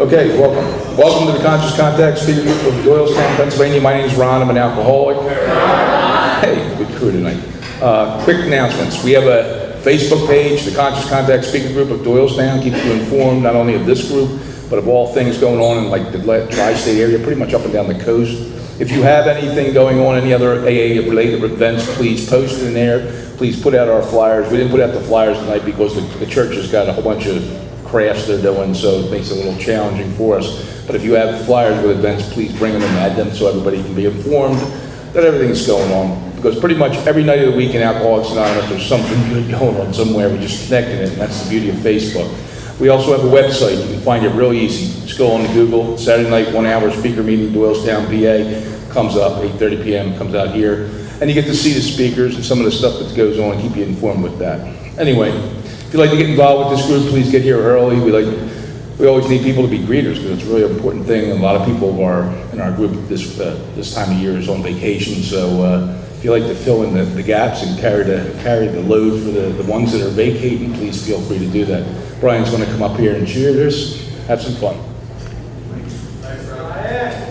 Okay, welcome. Welcome to the Conscious Contact Speaker Group of Doylestown, Pennsylvania. My name is Ron. I'm an alcoholic. Hey, good crew tonight. Quick announcements. We have a Facebook page, the Conscious Contact Speaker Group of Doylestown. Keeps you informed not only of this group, but of all things going on in like the tri-state area, pretty much up and down the coast. If you have anything going on, any other AA-related events, please post it in there. Please put out our flyers. We didn't put out the flyers tonight because the church has got a whole bunch of crafts they're doing, so it makes it a little challenging for us. But if you have flyers with events, please bring them and add them so everybody can be informed that everything's going on. Because pretty much every night of the week in Alcoholics Anonymous, there's something good going on somewhere. We're just connecting it, and that's the beauty of Facebook. We also have a website. You can find it real easy. Just go on to Google, Saturday night, 1 hour speaker meeting, Doylestown, PA. Comes up, 8:30 p.m., comes out here. And you get to see the speakers and some of the stuff that goes on, keep you informed with that. Anyway, if you'd like to get involved with this group, please get here early. We always need people to be greeters because it's really an important thing. A lot of people are in our group this time of year is on vacation, so if you like to fill in the gaps and carry the load for the ones that are vacating, please feel free to do that. Brian's going to come up here and cheer us. Have some fun. Thanks, Brian.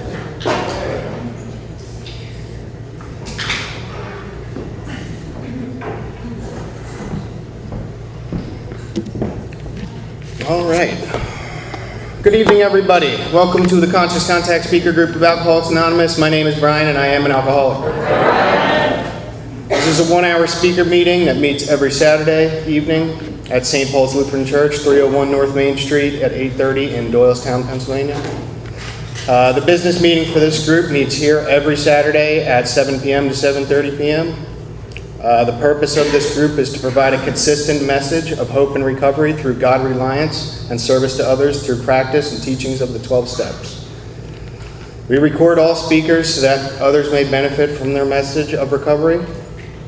All right. Good evening, everybody. Welcome to the Conscious Contact Speaker Group of Alcoholics Anonymous. My name is Brian, and I am an alcoholic. This is a 1 hour speaker meeting that meets every Saturday evening at St. Paul's Lutheran Church, 301 North Main Street at 8:30 in Doylestown, Pennsylvania. The business meeting for this group meets here every Saturday at 7 p.m. to 7:30 p.m. The purpose of this group is to provide a consistent message of hope and recovery through God reliance and service to others through practice and teachings of the 12 steps. We record all speakers so that others may benefit from their message of recovery.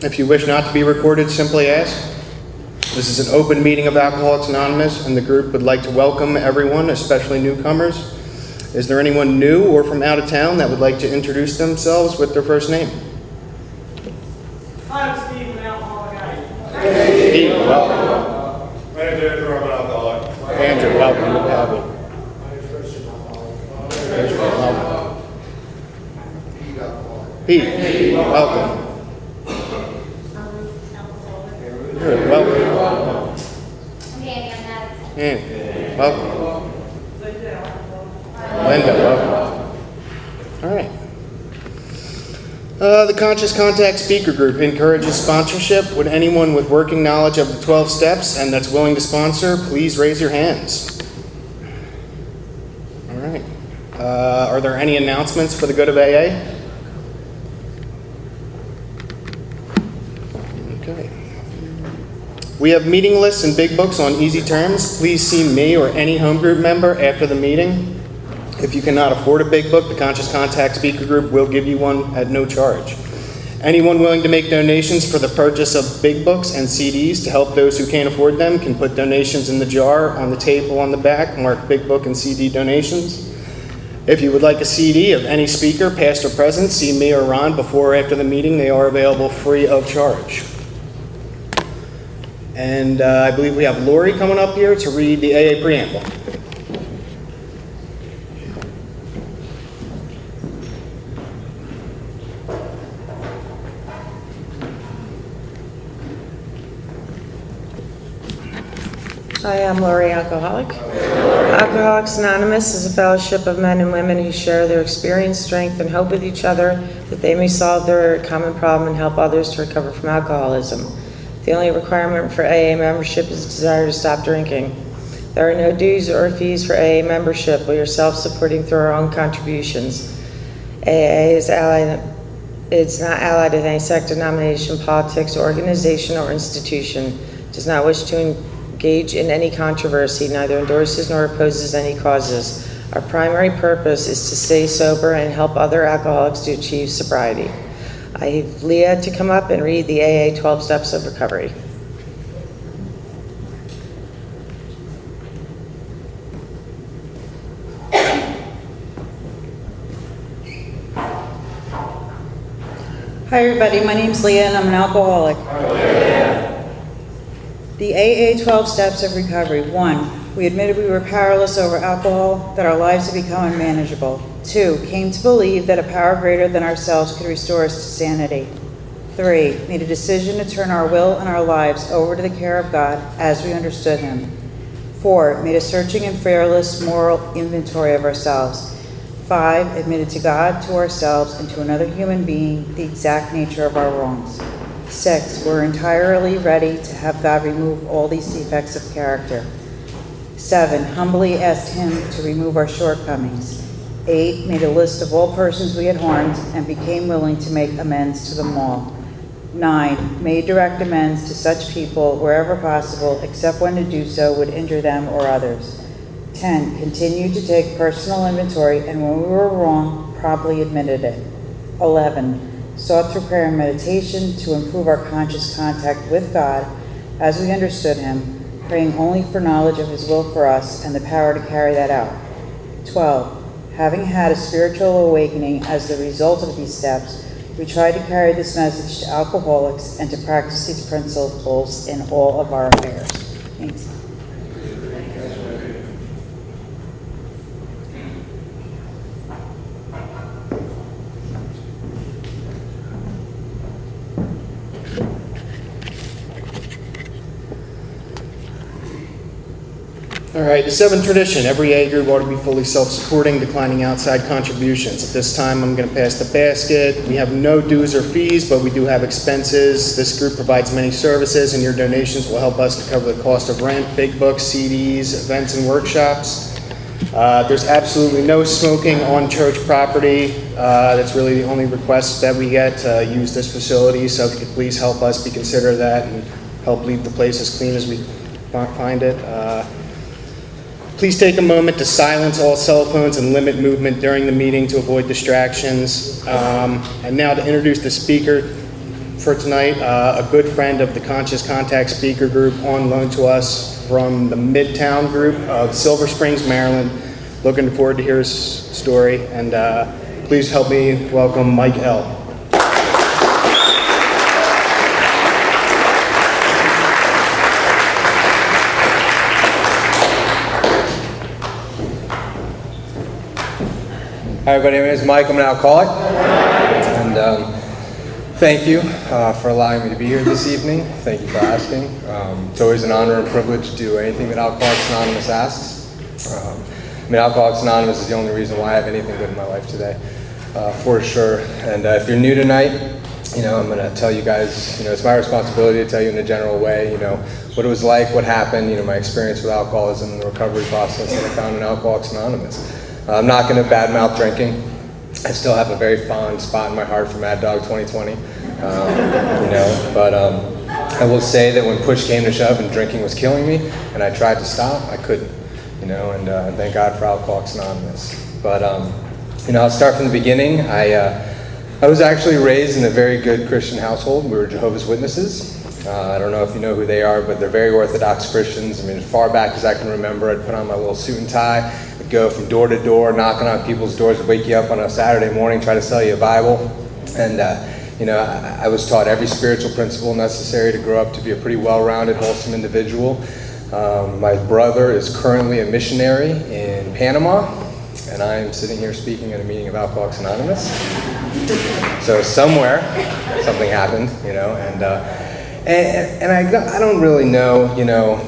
If you wish not to be recorded, simply ask. This is an open meeting of Alcoholics Anonymous, and the group would like to welcome everyone, especially newcomers. Is there anyone new or from out of town that would like to introduce themselves with their first name? Hi, I'm Steve, an alcoholic. Steve, welcome. My name is Andrew, I'm an alcoholic. Andrew, welcome to Pablo. Pete, welcome. Good, welcome. Andy, welcome. Linda, welcome. All right. The Conscious Contact Speaker Group encourages sponsorship. Would anyone with working knowledge of the 12 steps and that's willing to sponsor, please raise your hands. All right. Are there any announcements for the good of AA? Okay. We have meeting lists and big books on easy terms. Please see me or any home group member after the meeting. If you cannot afford a big book, the Conscious Contact Speaker Group will give you one at no charge. Anyone willing to make donations for the purchase of big books and CDs to help those who can't afford them can put donations in the jar on the table on the back, marked big book and CD donations. If you would like a CD of any speaker, past or present, see me or Ron before or after the meeting. They are available free of charge. And I believe we have Lori coming up here to read the AA preamble. I am Lori Alcoholic. Alcoholics Anonymous is a fellowship of men and women who share their experience, strength, and hope with each other that they may solve their common problem and help others to recover from alcoholism. The only requirement for AA membership is a desire to stop drinking. There are no dues or fees for AA membership. We are self-supporting through our own contributions. AA is it's not allied with any sect, denomination, politics, organization, or institution. It does not wish to engage in any controversy, neither endorses nor opposes any causes. Our primary purpose is to stay sober and help other alcoholics to achieve sobriety. I have Leah to come up and read the AA 12 Steps of Recovery. Hi everybody, my name's Leah and I'm an alcoholic. The AA 12 steps of recovery. 1, we admitted we were powerless over alcohol, that our lives had become unmanageable. 2, came to believe that a power greater than ourselves could restore us to sanity. 3, made a decision to turn our will and our lives over to the care of God as we understood Him. 4, made a searching and fearless moral inventory of ourselves. 5, admitted to God, to ourselves, and to another human being the exact nature of our wrongs. 6, we're entirely ready to have God remove all these defects of character. 7, humbly asked Him to remove our shortcomings. 8, made a list of all persons we had harmed and became willing to make amends to them all. 9, made direct amends to such people wherever possible, except when to do so would injure them or others. 10, continued to take personal inventory, and when we were wrong, promptly admitted it. 11, sought through prayer and meditation to improve our conscious contact with God as we understood Him, praying only for knowledge of His will for us and the power to carry that out. 12, having had a spiritual awakening as the result of these steps, we tried to carry this message to alcoholics and to practice these principles in all of our affairs. Thanks. All right, the 7th tradition. Every A group ought to be fully self-supporting, declining outside contributions. At this time, I'm going to pass the basket. We have no dues or fees, but we do have expenses. This group provides many services, and your donations will help us to cover the cost of rent, big books, CDs, events, and workshops. There's absolutely no smoking on church property. That's really the only request that we get to use this facility, so if you could please help us be considerate of that and help leave the place as clean as we find it. Please take a moment to silence all cell phones and limit movement during the meeting to avoid distractions. And now to introduce the speaker for tonight, a good friend of the Conscious Contact Speaker Group on loan to us from the Midtown Group of Silver Springs, Maryland. Looking forward to hear his story, and please help me welcome Mike L. Hi everybody, my name is Mike. I'm an alcoholic, and thank you for allowing me to be here this evening. Thank you for asking. It's always an honor and privilege to do anything that Alcoholics Anonymous asks. Alcoholics Anonymous is the only reason why I have anything good in my life today, for sure. And if you're new tonight, I'm going to tell you guys, it's my responsibility to tell you in a general way, what it was like, what happened, my experience with alcoholism and the recovery process that I found in Alcoholics Anonymous. I'm not going to badmouth drinking. I still have a very fond spot in my heart for Mad Dog 2020, but I will say that when push came to shove and drinking was killing me and I tried to stop, I couldn't, and thank God for Alcoholics Anonymous. But, I'll start from the beginning. I was actually raised in a very good Christian household. We were Jehovah's Witnesses. I don't know if you know who they are, but they're very Orthodox Christians. As far back as I can remember, I'd put on my little suit and tie, I'd go from door to door, knocking on people's doors, to wake you up on a Saturday morning, try to sell you a Bible. And, I was taught every spiritual principle necessary to grow up to be a pretty well-rounded, wholesome individual. My brother is currently a missionary in Panama, and I'm sitting here speaking at a meeting of Alcoholics Anonymous. So somewhere, something happened, and I don't really know,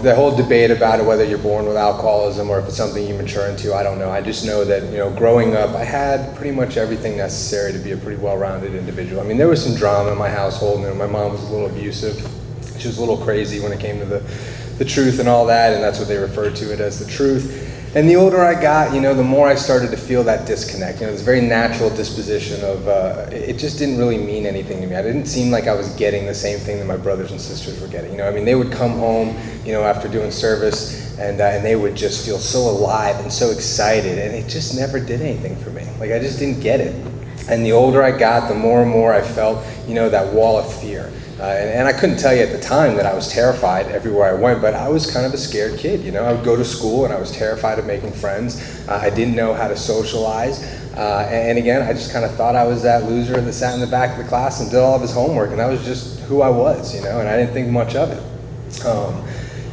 the whole debate about it, whether you're born with alcoholism or if it's something you mature into, I don't know. I just know that, growing up, I had pretty much everything necessary to be a pretty well-rounded individual. There was some drama in my household. My mom was a little abusive. She was a little crazy when it came to the truth and all that, and that's what they referred to it as, the truth. And the older I got, the more I started to feel that disconnect. This very natural disposition of, it just didn't really mean anything to me. I didn't seem like I was getting the same thing that my brothers and sisters were getting. They would come home, after doing service, and they would just feel so alive and so excited, and it just never did anything for me. I just didn't get it. And the older I got, the more and more I felt, that wall of fear. And I couldn't tell you at the time that I was terrified everywhere I went, but I was kind of a scared kid. I would go to school and I was terrified of making friends. I didn't know how to socialize. And again, I just kind of thought I was that loser that sat in the back of the class and did all of his homework, and that was just who I was, and I didn't think much of it.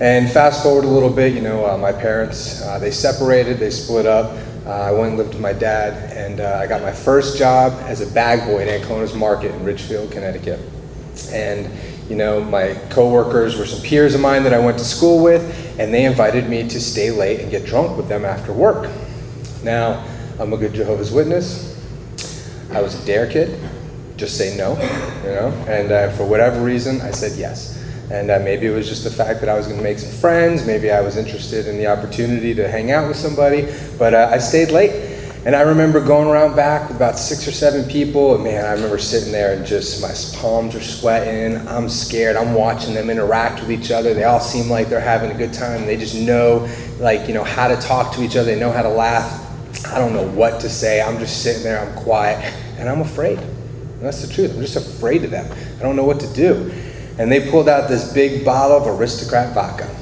And fast forward a little bit, my parents, they separated, they split up. I went and lived with my dad, and I got my first job as a bag boy at Ancona's Market in Ridgefield, Connecticut. And, my coworkers were some peers of mine that I went to school with, and they invited me to stay late and get drunk with them after work. Now, I'm a good Jehovah's Witness. I was a dare kid. Just say no, and for whatever reason, I said yes. And maybe it was just the fact that I was going to make some friends, maybe I was interested in the opportunity to hang out with somebody, but I stayed late. And I remember going around back with about 6 or 7 people, and man, I remember sitting there and just my palms are sweating, I'm scared, I'm watching them interact with each other, they all seem like they're having a good time, they just know, how to talk to each other, they know how to laugh. I don't know what to say, I'm just sitting there, I'm quiet, and I'm afraid. And that's the truth, I'm just afraid of them. I don't know what to do. And they pulled out this big bottle of Aristocrat vodka.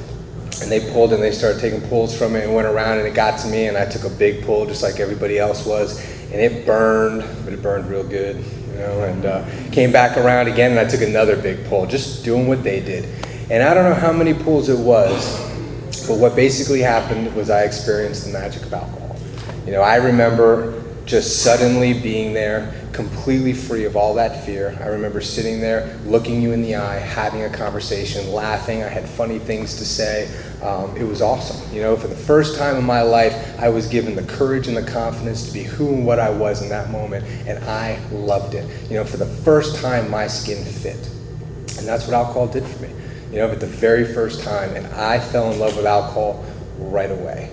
And they pulled and they started taking pulls from it and went around, and it got to me, and I took a big pull just like everybody else was. And it burned, but it burned real good, and came back around again, and I took another big pull, just doing what they did. And I don't know how many pulls it was, but what basically happened was I experienced the magic of alcohol. I remember just suddenly being there, completely free of all that fear. I remember sitting there, looking you in the eye, having a conversation, laughing. I had funny things to say. It was awesome. For the first time in my life, I was given the courage and the confidence to be who and what I was in that moment, and I loved it. For the first time, my skin fit. And that's what alcohol did for me. At the very first time, and I fell in love with alcohol right away.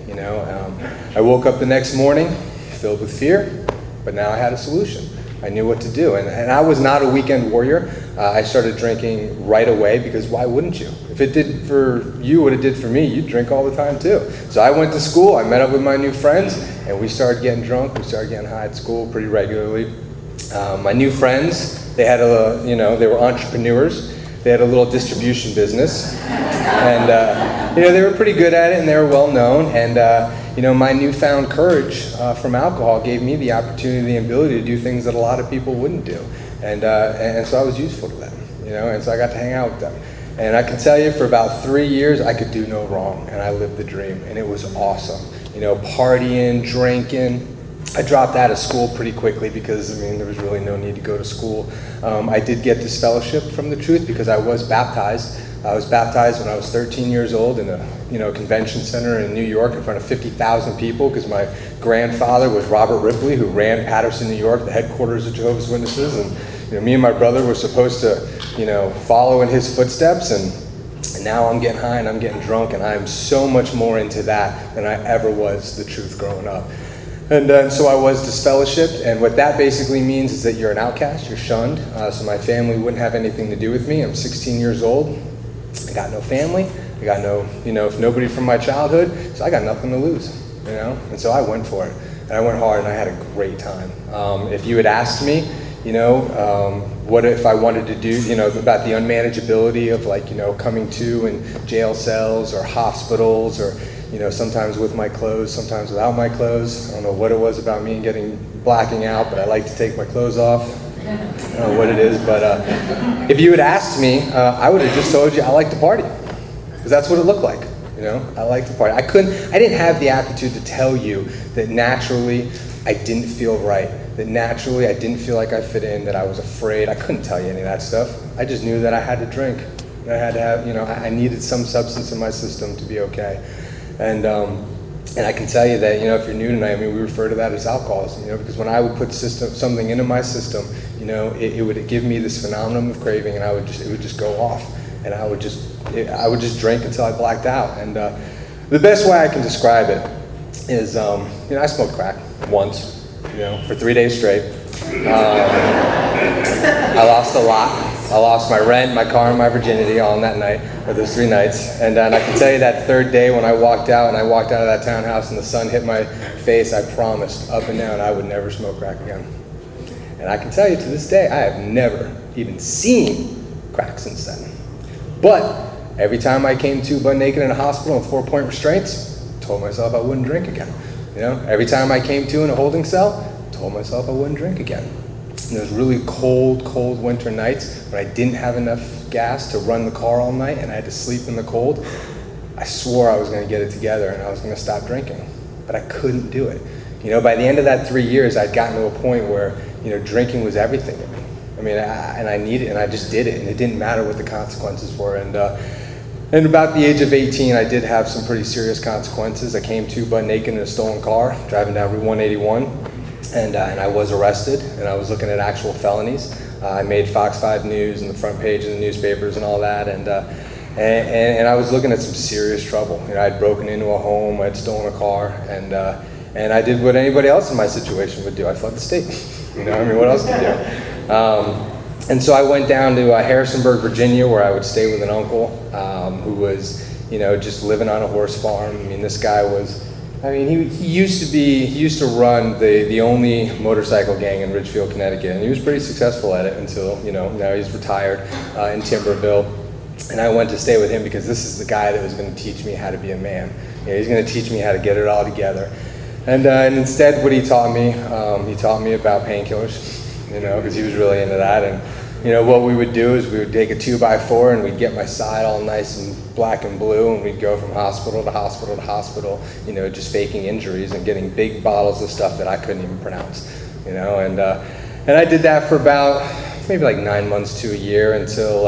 I woke up the next morning filled with fear, but now I had a solution. I knew what to do, and I was not a weekend warrior. I started drinking right away because why wouldn't you? If it did for you what it did for me, you'd drink all the time too. So I went to school, I met up with my new friends, and we started getting drunk, we started getting high at school pretty regularly. My new friends, they had they were entrepreneurs. They had a little distribution business, and they were pretty good at it, and they were well known. And my newfound courage from alcohol gave me the opportunity and ability to do things that a lot of people wouldn't do, and so I was useful to them, and so I got to hang out with them. And I can tell you, for about 3 years, I could do no wrong, and I lived the dream, and it was awesome. Partying, drinking. I dropped out of school pretty quickly because, there was really no need to go to school. I did get this fellowship from the truth because I was baptized. I was baptized when I was 13 years old in a convention center in New York in front of 50,000 people because my grandfather was Robert Ripley, who ran Paterson, New York, the headquarters of Jehovah's Witnesses. And me and my brother were supposed to, follow in his footsteps. And now I'm getting high and I'm getting drunk, and I'm so much more into that than I ever was the truth growing up. And so I was disfellowshipped, and what that basically means is that you're an outcast, you're shunned, so my family wouldn't have anything to do with me. I'm 16 years old, I got no family, I got no, nobody from my childhood, so I got nothing to lose, and so I went for it, and I went hard, and I had a great time. If you had asked me, what if I wanted to do, about the unmanageability of coming to in jail cells or hospitals or, sometimes with my clothes, sometimes without my clothes. I don't know what it was about me blacking out, but I like to take my clothes off. I don't know what it is, but if you had asked me, I would have just told you I like to party, because that's what it looked like. I like to party. I didn't have the aptitude to tell you that naturally I didn't feel right, that naturally I didn't feel like I fit in, that I was afraid. I couldn't tell you any of that stuff. I just knew that I had to drink. I had to have, I needed some substance in my system to be okay. And I can tell you that, if you're new tonight, we refer to that as alcoholism, because when I would put something into my system, it would give me this phenomenon of craving, and it would just go off, and I would just drink until I blacked out. And the best way I can describe it is, I smoked crack once, for 3 days straight. I lost a lot. I lost my rent, my car, and my virginity all in that night, or those 3 nights. And I can tell you that third day when I walked out of that townhouse and the sun hit my face, I promised up and down I would never smoke crack again. And I can tell you to this day, I have never even seen crack since then. But every time I came to butt naked in a hospital on 4-point restraints, told myself I wouldn't drink again. Every time I came to in a holding cell, told myself I wouldn't drink again. And those really cold winter nights when I didn't have enough gas to run the car all night and I had to sleep in the cold, I swore I was going to get it together and I was going to stop drinking, but I couldn't do it. You know, by the end of that 3 years, I'd gotten to a point where, you know, drinking was everything to me. I mean, I needed it, and I just did it, and it didn't matter what the consequences were. And about the age of 18, I did have some pretty serious consequences. I came to butt naked in a stolen car, driving down Route 181, and I was arrested, and I was looking at actual felonies. I made Fox 5 News and the front page of the newspapers and all that, and I was looking at some serious trouble. You know, I'd broken into a home, I'd stolen a car, and I did what anybody else in my situation would do. I fled the state. You know, I mean, what else to do? And so I went down to Harrisonburg, Virginia, where I would stay with an uncle who was, you know, just living on a horse farm. I mean, this guy was, I mean, he used to run the only motorcycle gang in Ridgefield, Connecticut, and he was pretty successful at it until, you know, now he's retired in Timberville. And I went to stay with him because this is the guy that was going to teach me how to be a man. You know, he's going to teach me how to get it all together. And instead, what he taught me about painkillers, you know, because he was really into that. And, you know, what we would do is we would take a 2x4 and we'd get my side all nice and black and blue, and we'd go from hospital to hospital to hospital, you know, just faking injuries and getting big bottles of stuff that I couldn't even pronounce, you know. And I did that for about maybe like 9 months to a year until,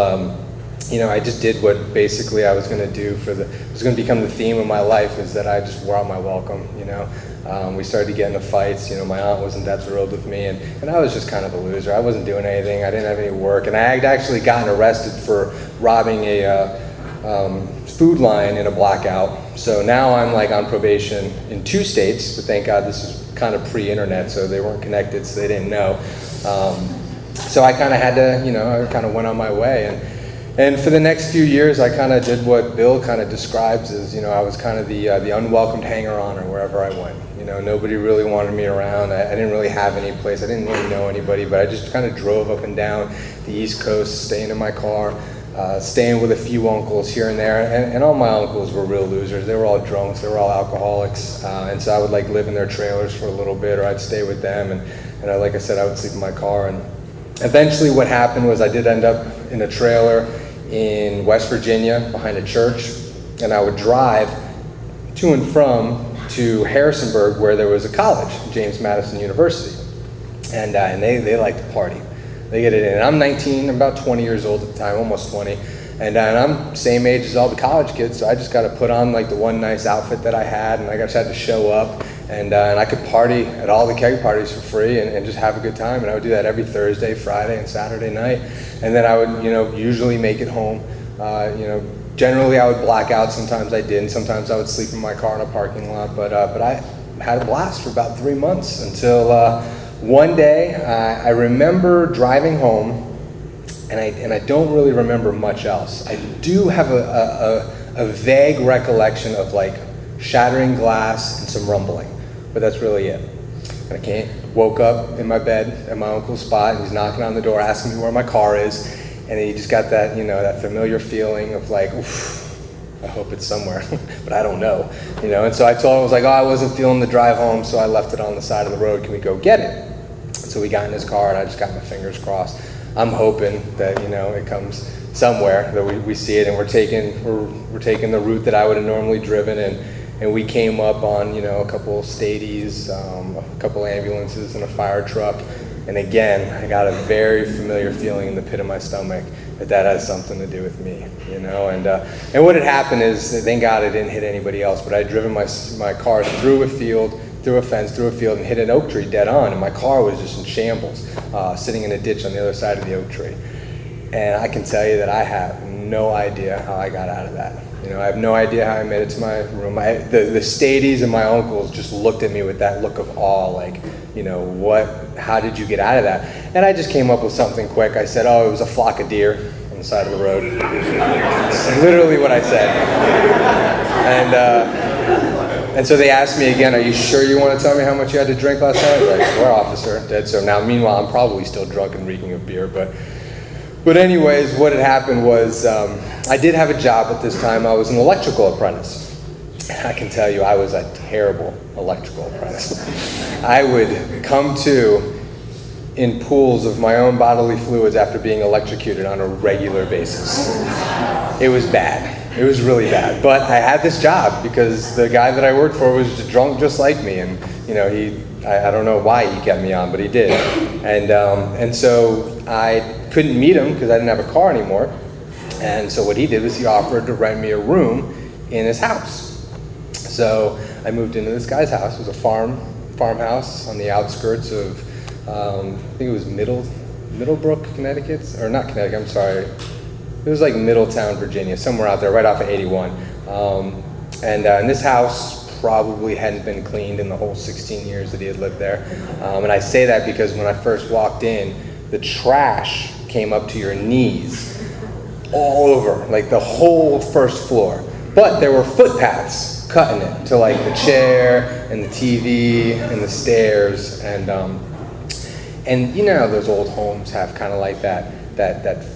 you know, I just did what basically I was going to do it was going to become the theme of my life, is that I just wore out my welcome, you know. We started to get into fights. You know, my aunt wasn't that thrilled with me, and I was just kind of a loser. I wasn't doing anything. I didn't have any work, and I had actually gotten arrested for robbing a food line in a blackout. So now I'm like on probation in 2 states, but thank God this is kind of pre-internet, so they weren't connected, so they didn't know. So I kind of had to, you know, I kind of went on my way, and for the next few years, I kind of did what Bill kind of describes as, you know, I was kind of the unwelcomed hanger-oner wherever I went. You know, nobody really wanted me around. I didn't really have any place. I didn't really know anybody, but I just kind of drove up and down the East Coast, staying in my car, staying with a few uncles here and there. And all my uncles were real losers. They were all drunks. They were all alcoholics. And so I would like live in their trailers for a little bit, or I'd stay with them. And like I said, I would sleep in my car. And eventually what happened was I did end up in a trailer in West Virginia behind a church, and I would drive to and from to Harrisonburg, where there was a college, James Madison University, and they like to party. They get it in. And I'm 19, I'm about 20 years old at the time, almost 20, and I'm same age as all the college kids, so I just got to put on like the one nice outfit that I had, and I just had to show up, and I could party at all the keg parties for free and just have a good time. And I would do that every Thursday, Friday, and Saturday night. And then I would, you know, usually make it home. You know, generally I would black out. Sometimes I didn't. Sometimes I would sleep in my car in a parking lot. But I had a blast for about 3 months until one day I remember driving home, and I don't really remember much else. I do have a vague recollection of like shattering glass and some rumbling, but that's really it. And woke up in my bed at my uncle's spot, and he's knocking on the door asking me where my car is, and he just got that, you know, that familiar feeling of like, oof, I hope it's somewhere, but I don't know, you know. And so I told him, I was like, oh, I wasn't feeling the drive home, so I left it on the side of the road. Can we go get it? So we got in his car, and I just got my fingers crossed. I'm hoping that, you know, it comes somewhere, that we see it, and we're taking the route that I would have normally driven, and we came up on, you know, a couple Stadies, a couple ambulances, and a fire truck. And again, I got a very familiar feeling in the pit of my stomach that has something to do with me, you know. And what had happened is, thank God I didn't hit anybody else, but I'd driven my car through a field, through a fence, through a field, and hit an oak tree dead on. And my car was just in shambles, sitting in a ditch on the other side of the oak tree. And I can tell you that I have no idea how I got out of that. You know, I have no idea how I made it to my room. The Stadies and my uncles just looked at me with that look of awe, like, you know, how did you get out of that? And I just came up with something quick. I said, oh, it was a flock of deer on the side of the road. It's literally what I said. And so they asked me again, are you sure you want to tell me how much you had to drink last night? I was like, sure, officer. Dead. So now, meanwhile, I'm probably still drunk and reeking of beer, But anyways, what had happened was I did have a job at this time. I was an electrical apprentice. I can tell you I was a terrible electrical apprentice. I would come to in pools of my own bodily fluids after being electrocuted on a regular basis. It was bad. It was really bad. But I had this job because the guy that I worked for was drunk just like me, and I don't know why he kept me on, but he did. And so I couldn't meet him because I didn't have a car anymore. And so what he did was he offered to rent me a room in his house. So I moved into this guy's house. It was a farmhouse on the outskirts of, I think it was Middlebrook, Connecticut, or not Connecticut, I'm sorry. It was like Middletown, Virginia, somewhere out there, right off of 81. And this house probably hadn't been cleaned in the whole 16 years that he had lived there. And I say that because when I first walked in, the trash came up to your knees all over, like the whole first floor. But there were footpaths cutting it to like the chair and the TV and the stairs. And you know how those old homes have kind of like that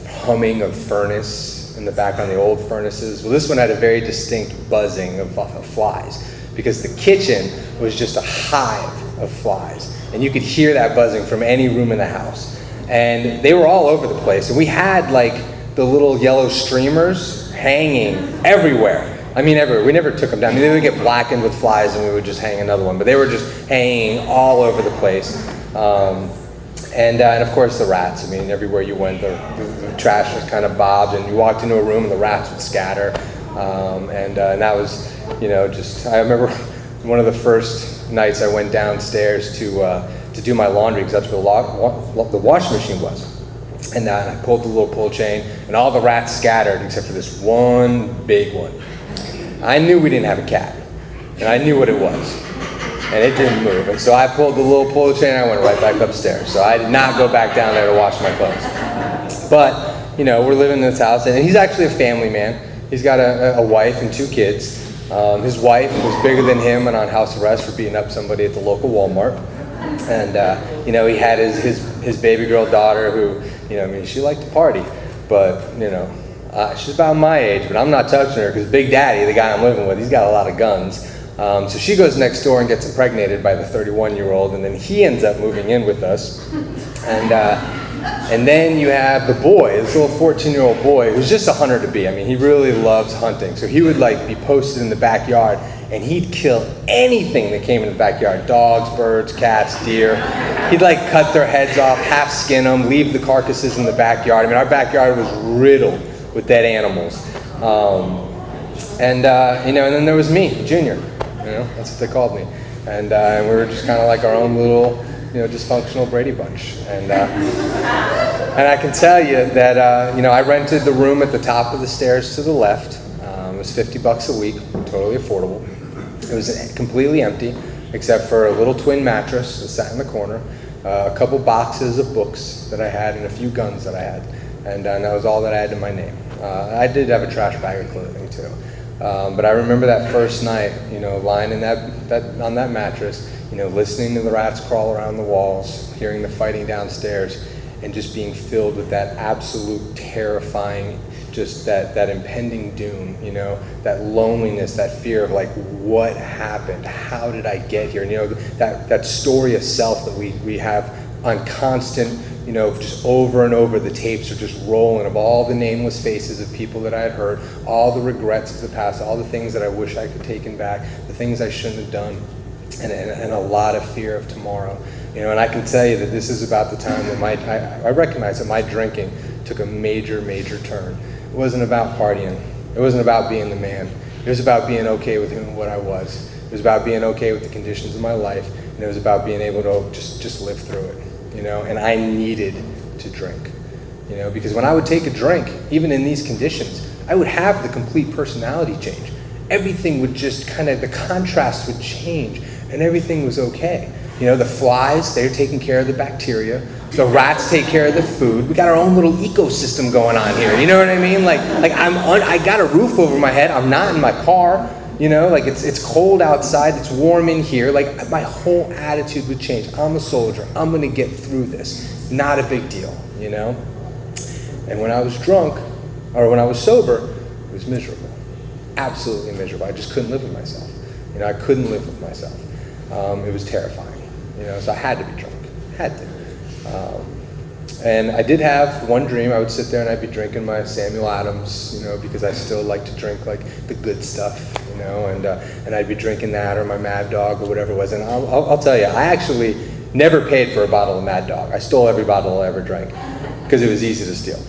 humming of furnace in the back on the old furnaces. Well, this one had a very distinct buzzing of flies because the kitchen was just a hive of flies. And you could hear that buzzing from any room in the house. And they were all over the place. And we had like the little yellow streamers hanging everywhere. I mean, everywhere. We never took them down. I mean, they would get blackened with flies and we would just hang another one. But they were just hanging all over the place. And of course the rats. I mean, everywhere you went, the trash was kind of bobbed, and you walked into a room and the rats would scatter. And that was, I remember one of the first nights I went downstairs to do my laundry because that's where the washing machine was. And I pulled the little pull chain, and all the rats scattered except for this one big one. I knew we didn't have a cat, and I knew what it was. And it didn't move. And so I pulled the little pull chain and I went right back upstairs. So I did not go back down there to wash my clothes. But, we're living in this house, and he's actually a family man. He's got a wife and 2 kids. His wife was bigger than him and on house arrest for beating up somebody at the local Walmart. And, he had his baby girl daughter who, she liked to party. But, she's about my age, but I'm not touching her because Big Daddy, the guy I'm living with, he's got a lot of guns. So she goes next door and gets impregnated by the 31-year-old, and then he ends up moving in with us. And then you have the boy, this little 14-year-old boy, who's just a hunter to be. I mean, he really loves hunting. So he would be posted in the backyard, and he'd kill anything that came in the backyard. Dogs, birds, cats, deer. He'd cut their heads off, half skin them, leave the carcasses in the backyard. I mean, our backyard was riddled with dead animals. And then there was me, Junior. That's what they called me. And we were just kind of like our own little, dysfunctional Brady Bunch. And I can tell you that, I rented the room at the top of the stairs to the left. It was $50 a week, totally affordable. It was completely empty, except for a little twin mattress that sat in the corner, a couple boxes of books that I had, and a few guns that I had. And that was all that I had in my name. I did have a trash bag of clothing, too. But I remember that first night, lying in on that mattress, listening to the rats crawl around the walls, hearing the fighting downstairs, and just being filled with that absolute terrifying, just that impending doom, that loneliness, that fear of what happened? How did I get here? That story of self that we have on constant, just over and over, the tapes are just rolling of all the nameless faces of people that I had hurt, all the regrets of the past, all the things that I wish I could have taken back, the things I shouldn't have done, and a lot of fear of tomorrow. And I can tell you that this is about the time that I recognize that my drinking took a major, major turn. It wasn't about partying. It wasn't about being the man. It was about being okay with who and what I was. It was about being okay with the conditions of my life, and it was about being able to just live through it. And I needed to drink, because when I would take a drink, even in these conditions, I would have the complete personality change. Everything would just the contrast would change, and everything was okay. The flies, they're taking care of the bacteria. The rats take care of the food. We got our own little ecosystem going on here. You know what I mean? I got a roof over my head. I'm not in my car. It's cold outside, it's warm in here. My whole attitude would change. I'm a soldier. I'm going to get through this. Not a big deal, And when I was drunk, or when I was sober, it was miserable. Absolutely miserable. I just couldn't live with myself. I couldn't live with myself. It was terrifying. So I had to be drunk. Had to. And I did have one dream. I would sit there and I'd be drinking my Samuel Adams, because I still like to drink like the good stuff, and I'd be drinking that or my Mad Dog or whatever it was. And I'll tell you, I actually never paid for a bottle of Mad Dog. I stole every bottle I ever drank because it was easy to steal.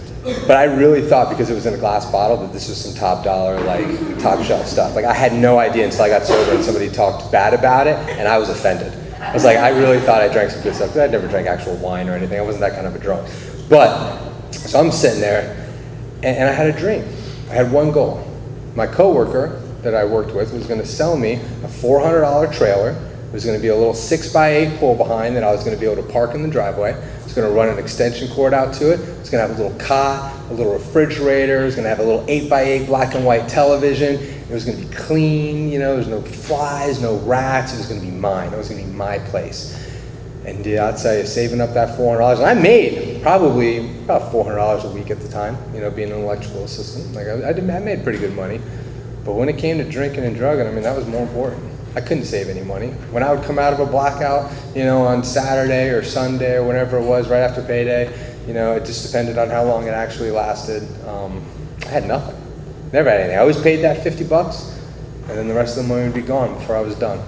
But I really thought, because it was in a glass bottle, that this was some top dollar, like top shelf stuff. Like I had no idea until I got sober and somebody talked bad about it, and I was offended. I was like, I really thought I drank some good stuff. I never drank actual wine or anything. I wasn't that kind of a drunk. But, so I'm sitting there, and I had a dream. I had one goal. My coworker that I worked with was going to sell me a $400 trailer. It was going to be a little 6x8 pull behind that I was going to be able to park in the driveway. I was going to run an extension cord out to it. It was going to have a little cot, a little refrigerator. It was going to have a little 8x8 black and white television. It was going to be clean, there's no flies, no rats. It was going to be mine. It was going to be my place. And I'll tell you, saving up that $400, and I made probably about $400 a week at the time, being an electrical assistant. Like I made pretty good money. But when it came to drinking and drugging, that was more important. I couldn't save any money. When I would come out of a blackout, on Saturday or Sunday or whenever it was, right after payday, it just depended on how long it actually lasted. I had nothing. Never had anything. I always paid that $50, and then the rest of the money would be gone before I was done.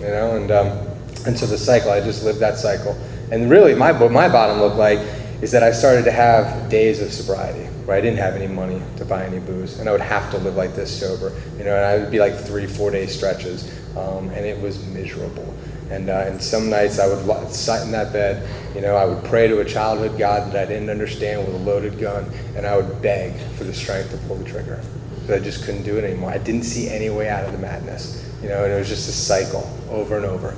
And so the cycle, I just lived that cycle. And really, what my bottom looked like is that I started to have days of sobriety, where I didn't have any money to buy any booze, and I would have to live like this sober, and I would be like 3-4 day stretches, and it was miserable. And some nights I would sit in that bed, I would pray to a childhood God that I didn't understand with a loaded gun, and I would beg for the strength to pull the trigger. But I just couldn't do it anymore. I didn't see any way out of the madness, and it was just a cycle over and over.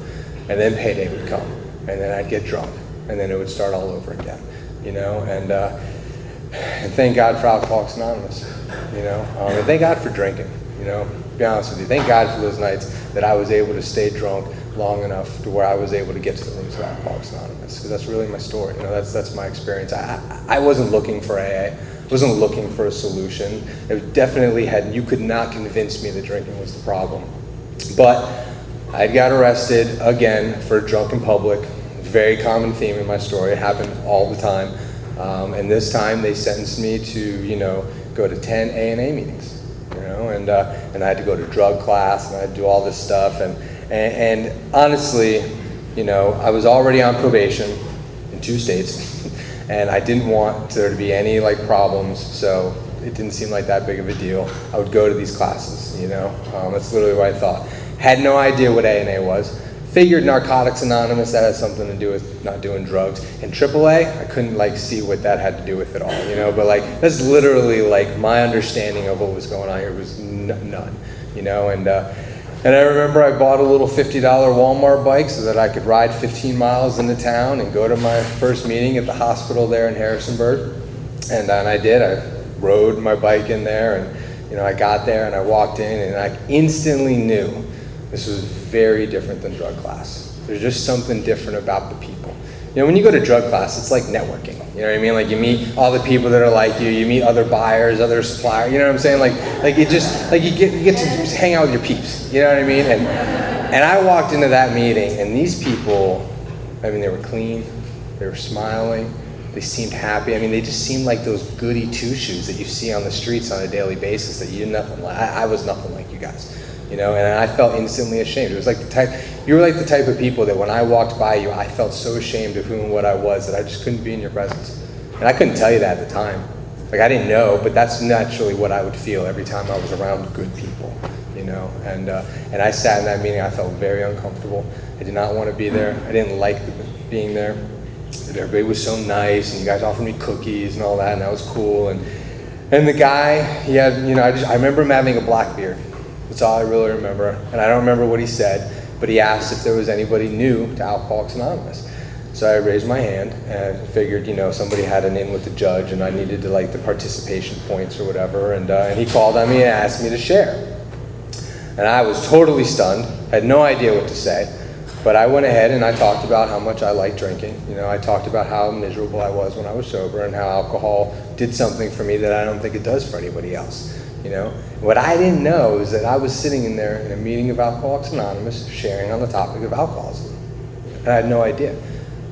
And then payday would come, and then I'd get drunk, and then it would start all over again, and thank God for Alcoholics Anonymous, and thank God for drinking, to be honest with you. Thank God for those nights that I was able to stay drunk long enough to where I was able to get to the rooms of Alcoholics Anonymous, because that's really my story, that's my experience. I wasn't looking for AA. I wasn't looking for a solution. It definitely you could not convince me that drinking was the problem. But I got arrested again for drunk in public. Very common theme in my story. It happened all the time. And this time they sentenced me to, go to 10 A&A meetings, and I had to go to drug class, and I had to do all this stuff. And honestly, I was already on probation in 2 states, and I didn't want there to be any problems, so it didn't seem like that big of a deal. I would go to these classes, that's literally what I thought. Had no idea what A&A was. Figured Narcotics Anonymous, that has something to do with not doing drugs. And AAA, I couldn't see what that had to do with it all, but that's literally my understanding of what was going on here was none, and I remember I bought a little $50 Walmart bike so that I could ride 15 miles into town and go to my first meeting at the hospital there in Harrisonburg. And I did. I rode my bike in there, and I got there and I walked in, and I instantly knew this was very different than drug class. There's just something different about the people. When you go to drug class, it's like networking. You know what I mean? You meet all the people that are like you. You meet other buyers, other suppliers. You know what I'm saying? You get to hang out with your peeps. You know what I mean? And I walked into that meeting, and these people, they were clean. They were smiling. They seemed happy. They just seemed like those goody two-shoes that you see on the streets on a daily basis that you did nothing like. I was nothing like you guys. And I felt instantly ashamed. It was you were like the type of people that when I walked by you, I felt so ashamed of who and what I was that I just couldn't be in your presence. And I couldn't tell you that at the time. I didn't know, but that's naturally what I would feel every time I was around good people, And I sat in that meeting, I felt very uncomfortable. I did not want to be there. I didn't like being there. Everybody was so nice, and you guys offered me cookies and all that, and that was cool. And the guy, he had, I remember him having a black beard. That's all I really remember. And I don't remember what he said, but he asked if there was anybody new to Alcoholics Anonymous. So I raised my hand and figured, somebody had an in with the judge and I needed to the participation points or whatever. And he called on me and asked me to share. And I was totally stunned. I had no idea what to say. But I went ahead and I talked about how much I liked drinking. I talked about how miserable I was when I was sober and how alcohol did something for me that I don't think it does for anybody else. What I didn't know is that I was sitting in there in a meeting of Alcoholics Anonymous sharing on the topic of alcoholism. And I had no idea.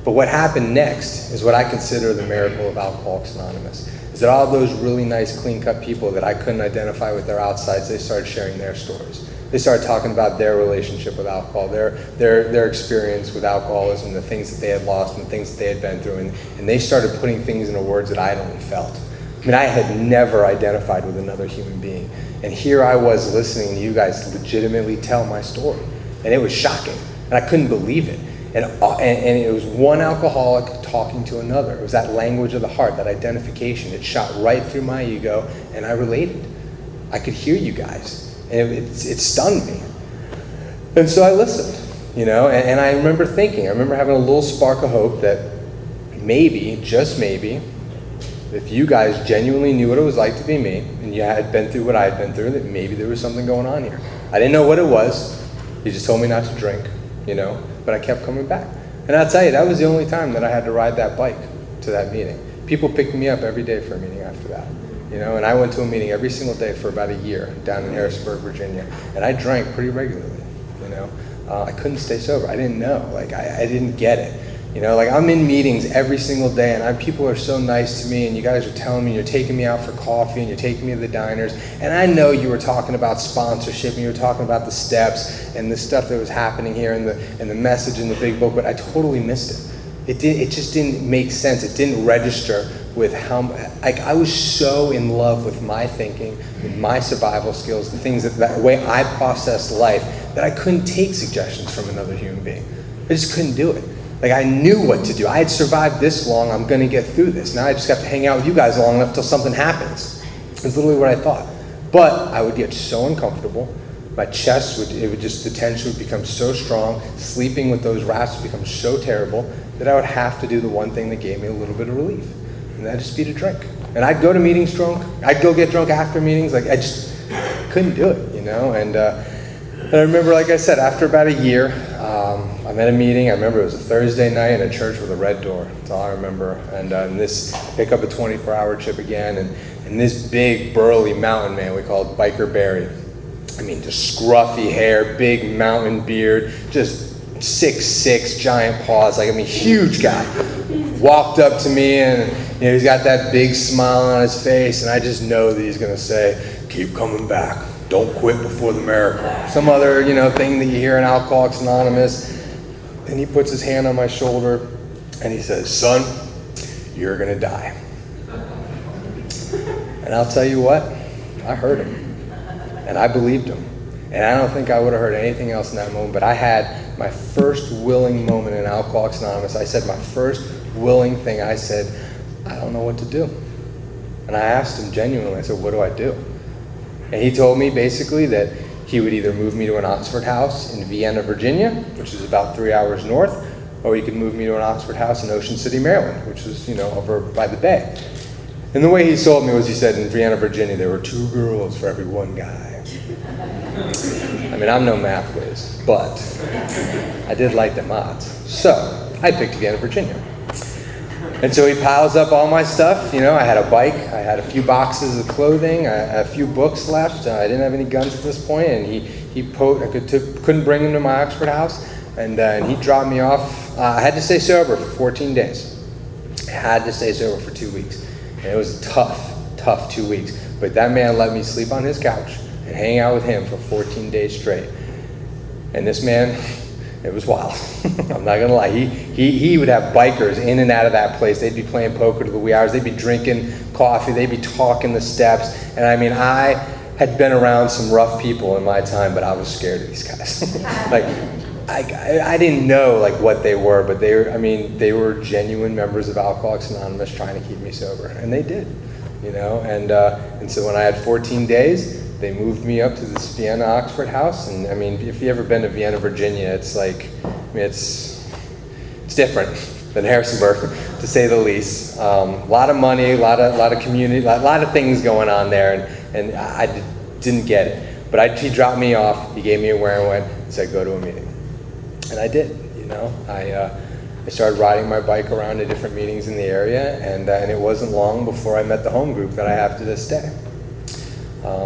But what happened next is what I consider the miracle of Alcoholics Anonymous. Is that all those really nice, clean-cut people that I couldn't identify with their outsides, they started sharing their stories. They started talking about their relationship with alcohol, their experience with alcoholism, the things that they had lost and the things that they had been through, and they started putting things into words that I had only felt. I mean, I had never identified with another human being. And here I was listening to you guys legitimately tell my story. And it was shocking. And I couldn't believe it. And it was one alcoholic talking to another. It was that language of the heart, that identification. It shot right through my ego, and I related. I could hear you guys. And it stunned me. And so I listened, and I remember thinking, I remember having a little spark of hope that maybe, just maybe, if you guys genuinely knew what it was like to be me, and you had been through what I had been through, that maybe there was something going on here. I didn't know what it was. He just told me not to drink, but I kept coming back. And I'll tell you, that was the only time that I had to ride that bike to that meeting. People picked me up every day for a meeting after that, and I went to a meeting every single day for about a year down in Harrisburg, Virginia, and I drank pretty regularly, I couldn't stay sober. I didn't know, I didn't get it. I'm in meetings every single day, and people are so nice to me, and you guys are telling me you're taking me out for coffee, and you're taking me to the diners, and I know you were talking about sponsorship, and you were talking about the steps, and the stuff that was happening here, and the message in the big book, but I totally missed it. It just didn't make sense. It didn't register with how, I was so in love with my thinking, with my survival skills, the things that way I processed life, that I couldn't take suggestions from another human being. I just couldn't do it. I knew what to do. I had survived this long. I'm going to get through this. Now I just have to hang out with you guys long enough till something happens. It's literally what I thought. But I would get so uncomfortable. My chest the tension would become so strong. Sleeping with those rats would become so terrible that I would have to do the one thing that gave me a little bit of relief. And that'd just be to drink. And I'd go to meetings drunk. I'd go get drunk after meetings. I just couldn't do it, And I remember, like I said, after about a year, I'm at a meeting. I remember it was a Thursday night in a church with a red door. That's all I remember. And pick up a 24-hour chip again. And this big, burly mountain man we called Biker Barry. I mean, just scruffy hair, big mountain beard, just 6'6", giant paws. Huge guy. Walked up to me, and he's got that big smile on his face. And I just know that he's going to say, "Keep coming back. Don't quit before the miracle." Some other, thing that you hear in Alcoholics Anonymous. And he puts his hand on my shoulder and he says, "Son, you're gonna die." And I'll tell you what, I heard him. And I believed him. And I don't think I would have heard anything else in that moment, but I had my first willing moment in Alcoholics Anonymous. I said my first willing thing. I said, "I don't know what to do." And I asked him genuinely, I said, "What do I do?" And he told me basically that he would either move me to an Oxford house in Vienna, Virginia, which is about 3 hours north, or he could move me to an Oxford house in Ocean City, Maryland, which was, over by the bay. And the way he sold me was, he said in Vienna, Virginia, there were 2 girls for every 1 guy. I'm no math whiz, but I did like them odds. So I picked Vienna, Virginia. And so he piles up all my stuff. I had a bike, I had a few boxes of clothing, I had a few books left. I didn't have any guns at this point, and I couldn't bring him to my Oxford house, and he dropped me off. I had to stay sober for 14 days. I had to stay sober for 2 weeks, and it was tough 2 weeks. But that man let me sleep on his couch and hang out with him for 14 days straight. And this man, it was wild. I'm not gonna lie. He would have bikers in and out of that place. They'd be playing poker to the wee hours. They'd be drinking coffee. They'd be talking the steps. And I had been around some rough people in my time, but I was scared of these guys. I didn't know what they were, but they were genuine members of Alcoholics Anonymous trying to keep me sober, and they did, And so when I had 14 days, they moved me up to this Vienna Oxford house, and if you've ever been to Vienna, Virginia, it's it's different than Harrisonburg, to say the least. A lot of money, a lot of community, a lot of things going on there, and I didn't get it. But he dropped me off. He gave me a where I went, and said, "Go to a meeting," and I did. I started riding my bike around to different meetings in the area, and it wasn't long before I met the home group that I have to this day.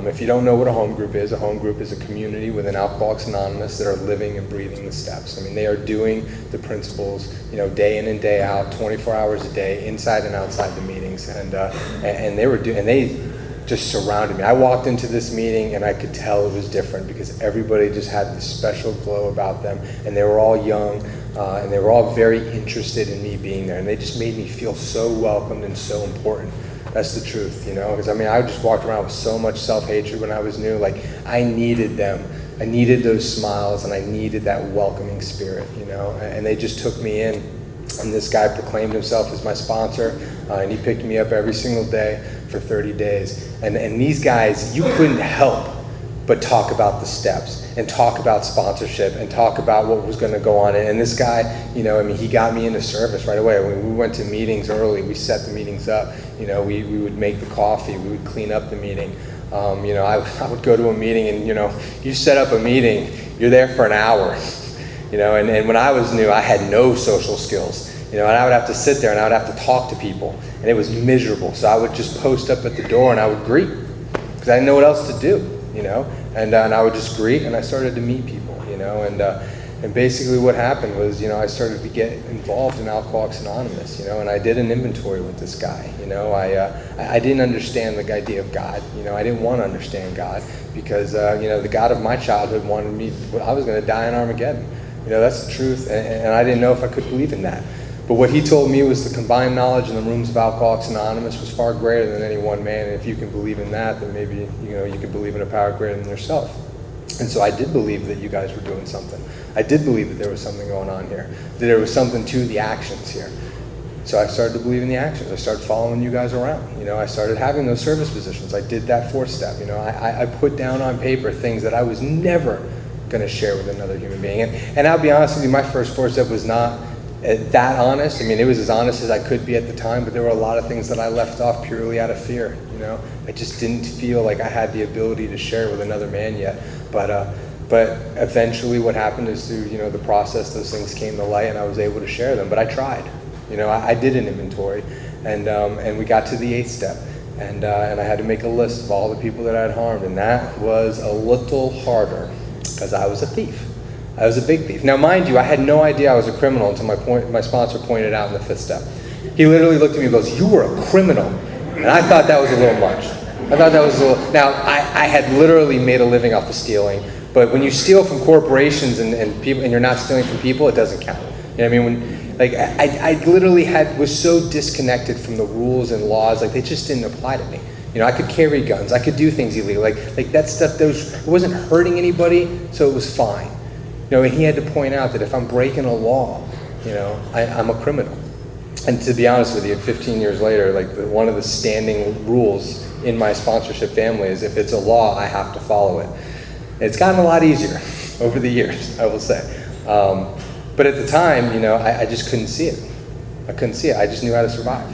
If you don't know what a home group is a community within Alcoholics Anonymous that are living and breathing the steps. I mean, they are doing the principles, day in and day out, 24 hours a day, inside and outside the meetings, and they just surrounded me. I walked into this meeting and I could tell it was different because everybody just had this special glow about them, and they were all young, and they were all very interested in me being there, and they just made me feel so welcomed and so important. That's the truth, because I just walked around with so much self-hatred when I was new. Like, I needed them. I needed those smiles, and I needed that welcoming spirit, and they just took me in. And this guy proclaimed himself as my sponsor, and he picked me up every single day for 30 days. And these guys, you couldn't help but talk about the steps and talk about sponsorship and talk about what was going to go on. And this guy, he got me into service right away. When we went to meetings early, we set the meetings up. We would make the coffee, we would clean up the meeting. I would go to a meeting and, you set up a meeting, you're there for an hour. And when I was new, I had no social skills, and I would have to sit there and I would have to talk to people, and it was miserable. So I would just post up at the door and I would greet because I didn't know what else to do, and I would just greet, and I started to meet people, and basically what happened was, I started to get involved in Alcoholics Anonymous, and I did an inventory with this guy, I didn't understand the idea of God, I didn't want to understand God because, the God of my childhood wanted me, I was going to die in Armageddon. That's the truth, and I didn't know if I could believe in that. But what he told me was the combined knowledge in the rooms of Alcoholics Anonymous was far greater than any one man, and if you can believe in that, then maybe, you can believe in a power greater than yourself. And so I did believe that you guys were doing something. I did believe that there was something going on here, that there was something to the actions here. So I started to believe in the actions. I started following you guys around. I started having those service positions. I did that fourth step. I put down on paper things that I was never going to share with another human being. And I'll be honest with you, my first fourth step was not that honest. It was as honest as I could be at the time, but there were a lot of things that I left off purely out of fear. I just didn't feel like I had the ability to share with another man yet. But eventually what happened is through, the process, those things came to light and I was able to share them. But I tried. I did an inventory, and we got to the 8th step. And I had to make a list of all the people that I'd harmed, and that was a little harder because I was a thief. I was a big thief. Now, mind you, I had no idea I was a criminal until my sponsor pointed out in the 5th step. He literally looked at me and goes, "You were a criminal." And I thought that was a little much. Now, I had literally made a living off of stealing, but when you steal from corporations and people, and you're not stealing from people, it doesn't count. I literally was so disconnected from the rules and laws, they just didn't apply to me. I could carry guns, I could do things illegal, like that stuff. It wasn't hurting anybody, so it was fine. And he had to point out that if I'm breaking a law, I'm a criminal. And to be honest with you, 15 years later, one of the standing rules in my sponsorship family is if it's a law, I have to follow it. It's gotten a lot easier over the years, I will say. But at the time, I just couldn't see it. I couldn't see it. I just knew how to survive,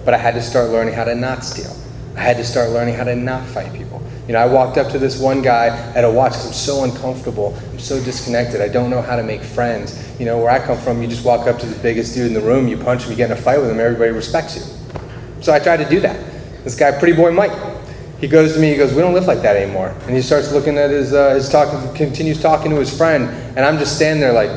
But I had to start learning how to not steal. I had to start learning how to not fight people. I walked up to this one guy at a watch because I'm so uncomfortable. I'm so disconnected. I don't know how to make friends. Where I come from, you just walk up to the biggest dude in the room, you punch him, you get in a fight with him, everybody respects you. So I tried to do that. This guy, Pretty Boy Mike, he goes to me, he goes, "We don't live like that anymore." And he starts looking at his continues talking to his friend, and I'm just standing there like,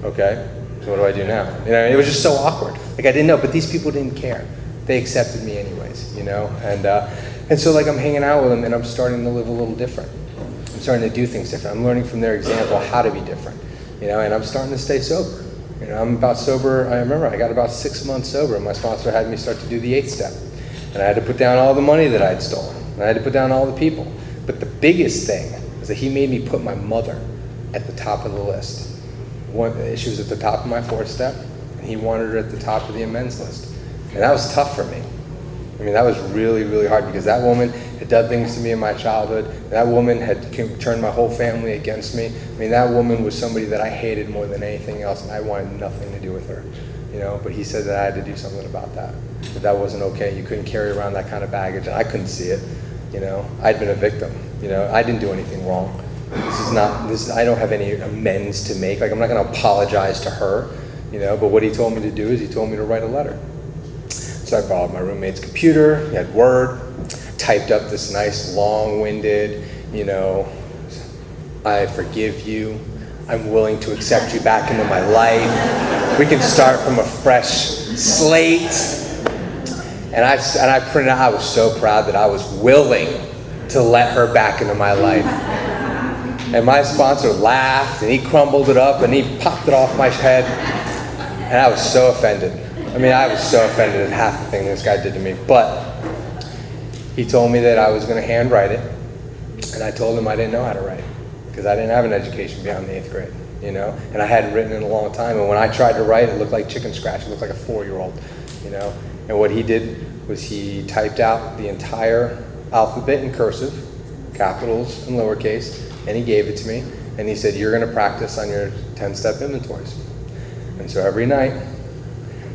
okay, so what do I do now? It was just so awkward. I didn't know, but these people didn't care. They accepted me anyways, and so I'm hanging out with them, and I'm starting to live a little different. I'm starting to do things different. I'm learning from their example how to be different, and I'm starting to stay sober. I'm about sober. I remember I got about 6 months sober, and my sponsor had me start to do the 8th step. And I had to put down all the money that I had stolen. And I had to put down all the people. But the biggest thing was that he made me put my mother at the top of the list. She was at the top of my 4th step, and he wanted her at the top of the amends list. And that was tough for me. That was really, really hard because that woman had done things to me in my childhood. That woman had turned my whole family against me. That woman was somebody that I hated more than anything else, and I wanted nothing to do with her. But he said that I had to do something about that. That wasn't okay. You couldn't carry around that kind of baggage, and I couldn't see it. I'd been a victim. I didn't do anything wrong. I don't have any amends to make. I'm not going to apologize to her. But what he told me to do is he told me to write a letter. So I borrowed my roommate's computer. He had Word. typed up this nice long-winded, you know, I forgive you. I'm willing to accept you back into my life. We can start from a fresh slate. And I printed out, I was so proud that I was willing to let her back into my life. And my sponsor laughed, and he crumbled it up, and he popped it off my head. And I was so offended. I mean, I was so offended at half the thing this guy did to me. But he told me that I was going to handwrite it. And I told him I didn't know how to write, because I didn't have an education beyond the 8th grade, you know? And I hadn't written in a long time. And when I tried to write, it looked like chicken scratch. It looked like a 4-year-old, you know? And what he did was he typed out the entire alphabet in cursive, capitals and lowercase, and he gave it to me. And he said, you're going to practice on your 10-step inventories. And so every night,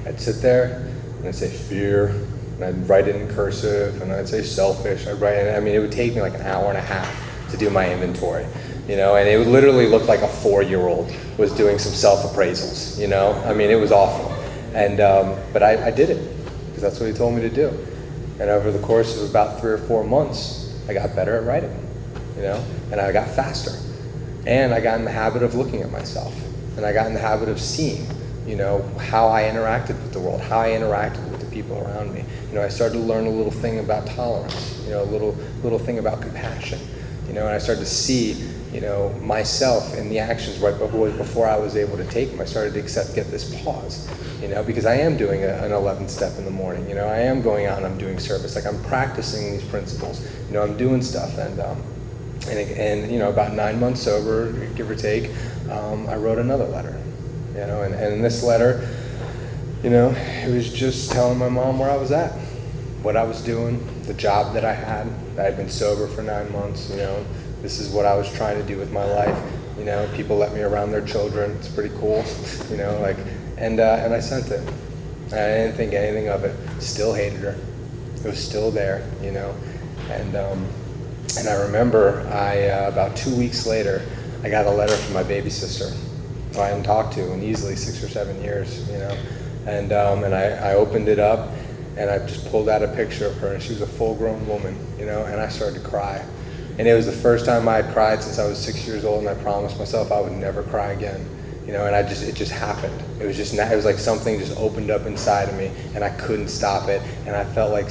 I'd sit there and I'd say fear, and I'd write it in cursive, and I'd say selfish. I'd write it. I mean, it would take me like an hour and a half to do my inventory, you know, and it would literally look like a 4-year-old was doing some self-appraisals, you know. I mean, it was awful. And but I did it because that's what he told me to do. And over the course of about 3 or 4 months, I got better at writing, you know, and I got faster. And I got in the habit of looking at myself, and I got in the habit of seeing, you know, how I interacted with the world, how I interacted with the people around me. You know, I started to learn a little thing about tolerance, you know, a little thing about compassion, you know, and I started to see, you know, myself in the actions right before I was able to take them. I started to get this pause, you know, because I am doing an 11th step in the morning, you know, I am going out and I'm doing service, like I'm practicing these principles, you know, I'm doing stuff, and you know, about 9 months sober, give or take, I wrote another letter, you know, and in this letter, you know, it was just telling my mom where I was at, what I was doing, the job that I had I'd been sober for 9 months, you know, this is what I was trying to do with my life, you know, people let me around their children, it's pretty cool, you know, like, and I sent it, and I didn't think anything of it, still hated her, it was still there, you know, and I remember about 2 weeks later, I got a letter from my baby sister, who I hadn't talked to in easily 6 or 7 years, you know, and I opened it up, and I just pulled out a picture of her, and she was a full-grown woman, you know, and I started to cry. And it was the first time I had cried since I was 6 years old, and I promised myself I would never cry again, you know, and it just happened. It was like something just opened up inside of me, and I couldn't stop it, and I felt like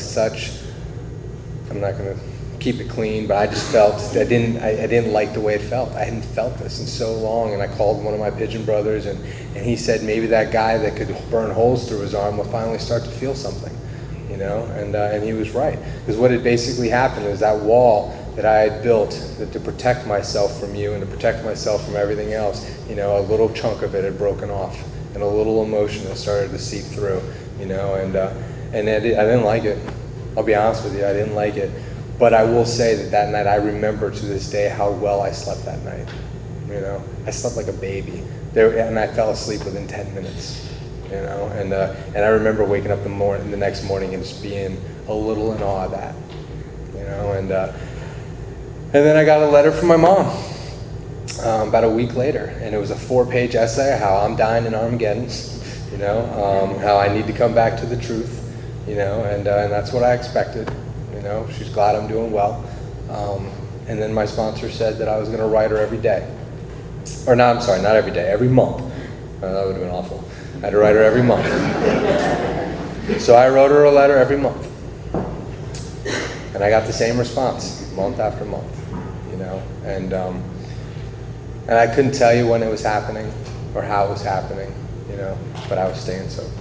I'm not going to keep it clean, but I just felt, I didn't like the way it felt. I hadn't felt this in so long, and I called one of my pigeon brothers, and he said maybe that guy that could burn holes through his arm will finally start to feel something, you know, and he was right. Because what had basically happened was that wall that I had built to protect myself from you and to protect myself from everything else, you know, a little chunk of it had broken off, and a little emotion had started to seep through, you know, and I didn't like it. I'll be honest with you, I didn't like it. But I will say that night, I remember to this day how well I slept that night. You know, I slept like a baby, and I fell asleep within 10 minutes. You know, and I remember waking up the next morning and just being a little in awe of that. You know, and then I got a letter from my mom about a week later, and it was a 4-page essay of how I'm dying in Armageddon. You know, how I need to come back to the truth. You know, and that's what I expected. You know, she's glad I'm doing well. And then my sponsor said that I was going to write her every day. Or no, I'm sorry, not every day, every month. That would have been awful. I had to write her every month. So I wrote her a letter every month. And I got the same response, month after month, you know. And I couldn't tell you when it was happening or how it was happening, you know, but I was staying sober.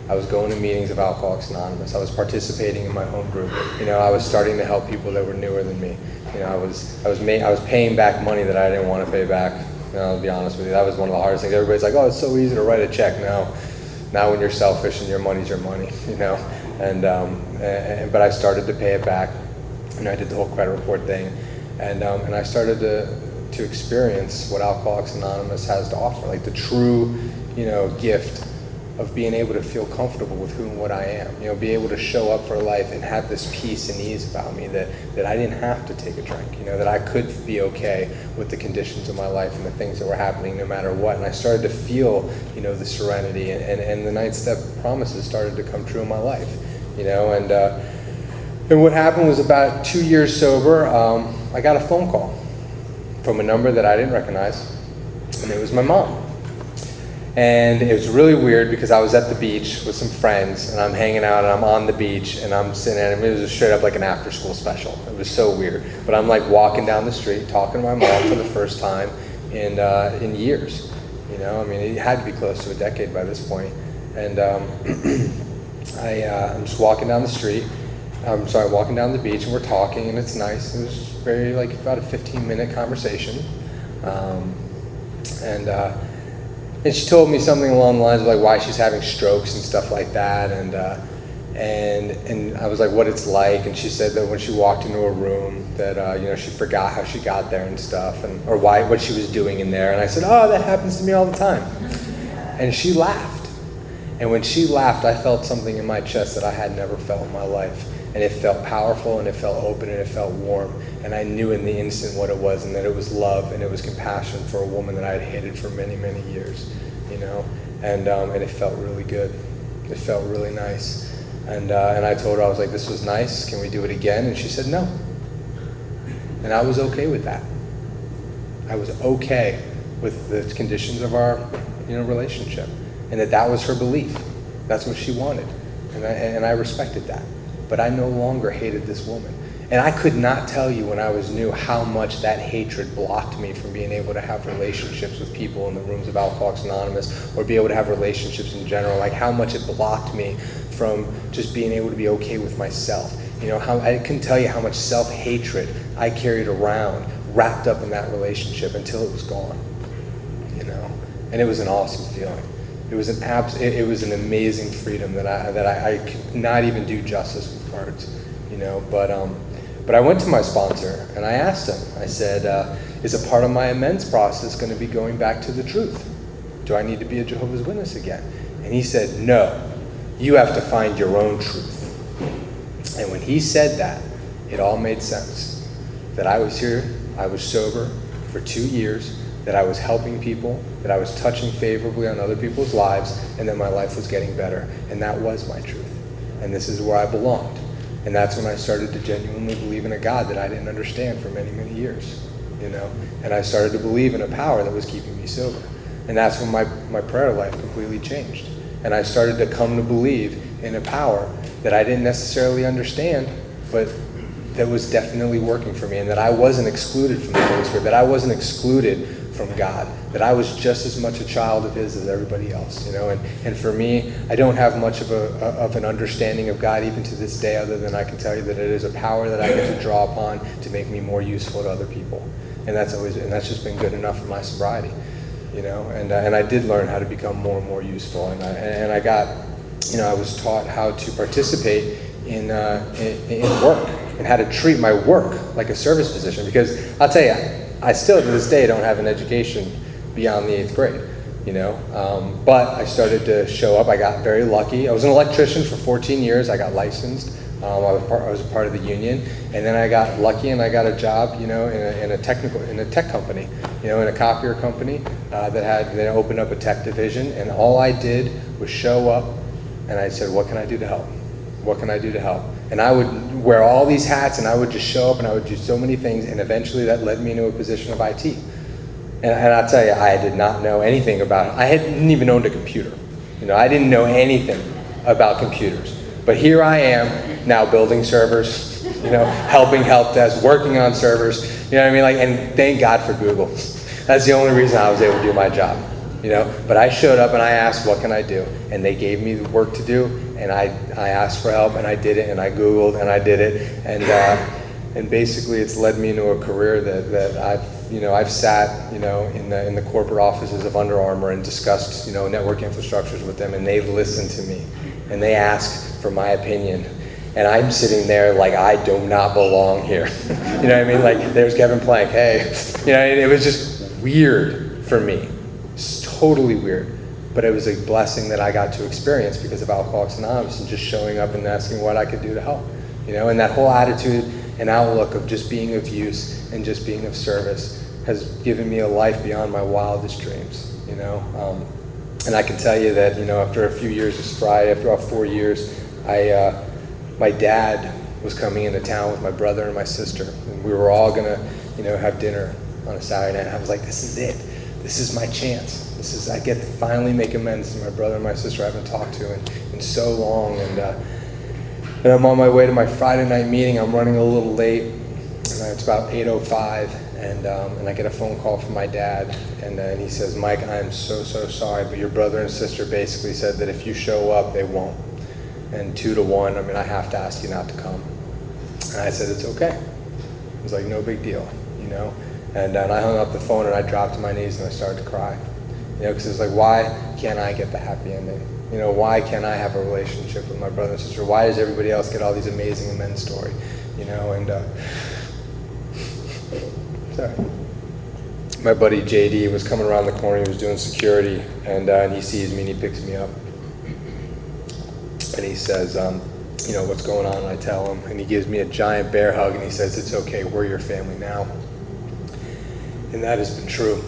I was going to meetings of Alcoholics Anonymous. I was participating in my home group. You know, I was starting to help people that were newer than me. You know, I was paying back money that I didn't want to pay back. You know, I'll be honest with you, that was one of the hardest things. Everybody's like, oh, it's so easy to write a check. No, not when you're selfish and your money's your money. You know, but I started to pay it back. And I did the whole credit report thing, and I started to experience what Alcoholics Anonymous has to offer, like the true, you know, gift of being able to feel comfortable with who and what I am, you know, be able to show up for life and have this peace and ease about me that I didn't have to take a drink, you know, that I could be okay with the conditions of my life and the things that were happening no matter what. And I started to feel, you know, the serenity and the 9th step promises started to come true in my life, you know, and And what happened was about 2 years sober, I got a phone call from a number that I didn't recognize, and it was my mom. And it was really weird because I was at the beach with some friends, and I'm hanging out, and I'm on the beach, and I'm sitting there, and it was straight up like an after-school special. It was so weird. But I'm like walking down the street, talking to my mom for the first time in years. You know, I mean, it had to be close to a decade by this point. And I'm just walking down the street. Walking down the beach, and we're talking, and it's nice. It was very, like, about a 15-minute conversation. And she told me something along the lines of, like, why she's having strokes and stuff like that. And I was like, what it's like. And she said that when she walked into a room that, you know, she forgot how she got there and stuff, or what she was doing in there. And I said, oh, that happens to me all the time. And she laughed. And when she laughed, I felt something in my chest that I had never felt in my life. And it felt powerful, and it felt open, and it felt warm. And I knew in the instant what it was, and that it was love, and it was compassion for a woman that I had hated for many, many years, you know. And it felt really good. It felt really nice. And I told her, I was like, this was nice. Can we do it again? And she said no. And I was okay with that. I was okay with the conditions of our, you know, relationship, and that was her belief. That's what she wanted, and I respected that. But I no longer hated this woman. And I could not tell you when I was new how much that hatred blocked me from being able to have relationships with people in the rooms of Alcoholics Anonymous, or be able to have relationships in general, like how much it blocked me from just being able to be okay with myself. You know, how I couldn't tell you how much self-hatred I carried around, wrapped up in that relationship until it was gone, you know. And it was an awesome feeling. It was it was an amazing freedom that I could not even do justice with words, you know. But I went to my sponsor and I asked him. I said, "Is a part of my amends process going to be going back to the truth? Do I need to be a Jehovah's Witness again?" And he said, "No, you have to find your own truth." And when he said that, it all made sense. That I was here, I was sober for 2 years. That I was helping people, that I was touching favorably on other people's lives, and that my life was getting better. And that was my truth. And this is where I belonged. And that's when I started to genuinely believe in a God that I didn't understand for many, many years, you know. And I started to believe in a power that was keeping me sober. And that's when my prayer life completely changed. And I started to come to believe in a power that I didn't necessarily understand, but that was definitely working for me, and that I wasn't excluded from the Holy Spirit, that I wasn't excluded from God, that I was just as much a child of His as everybody else, you know. And for me, I don't have much of an understanding of God even to this day, other than I can tell you that it is a power that I get to draw upon to make me more useful to other people, and that's just been good enough for my sobriety, you know. And I did learn how to become more and more useful, and I got, you know, I was taught how to participate in work and how to treat my work like a service position, because I'll tell you, I still to this day don't have an education beyond the 8th grade, you know, but I started to show up. I got very lucky. I was an electrician for 14 years. I got licensed. I was a part of the union, and then I got lucky and I got a job, you know, in a tech company, you know, in a copier company that opened up a tech division, and all I did was show up, and I said, what can I do to help? What can I do to help? And I would wear all these hats, and I would just show up, and I would do so many things, and eventually that led me into a position of IT. And I'll tell you, I did not know anything about it. I hadn't even owned a computer. You know, I didn't know anything about computers. But here I am now building servers, you know, helping help desk, working on servers, you know what I mean? Like, and thank God for Google. That's the only reason I was able to do my job, you know. But I showed up and I asked, what can I do? And they gave me the work to do, and I asked for help, and I did it, and I Googled, and I did it, and basically it's led me into a career that I've sat, you know, in the corporate offices of Under Armour and discussed, you know, network infrastructures with them, and they've listened to me, and they ask for my opinion, and I'm sitting there like I do not belong here. You know what I mean? Like, there's Kevin Plank, hey, you know, it was just weird for me. It's totally weird. But it was a blessing that I got to experience because of Alcoholics Anonymous and just showing up and asking what I could do to help. You know, and that whole attitude and outlook of just being of use and just being of service has given me a life beyond my wildest dreams, you know. And I can tell you that, you know, after a few years of sobriety, after about 4 years, my dad was coming into town with my brother and my sister, and we were all gonna, have dinner on a Saturday night. And I was like, this is it. This is my chance. I get to finally make amends to my brother and my sister I haven't talked to in so long. And I'm on my way to my Friday night meeting. I'm running a little late. It's about 8:05, and I get a phone call from my dad, and he says, Mike, I am so sorry, but your brother and sister basically said that if you show up, they won't. And 2 to 1, I have to ask you not to come. And I said, it's okay. It was like, no big deal, And I hung up the phone, and I dropped to my knees, and I started to cry. Because it's like, why can't I get the happy ending? Why can't I have a relationship with my brother and sister? Why does everybody else get all these amazing amends story? Sorry. My buddy JD was coming around the corner. He was doing security, and he sees me and he picks me up, and he says, what's going on? And I tell him, and he gives me a giant bear hug, and he says, it's okay, we're your family now. And that has been true.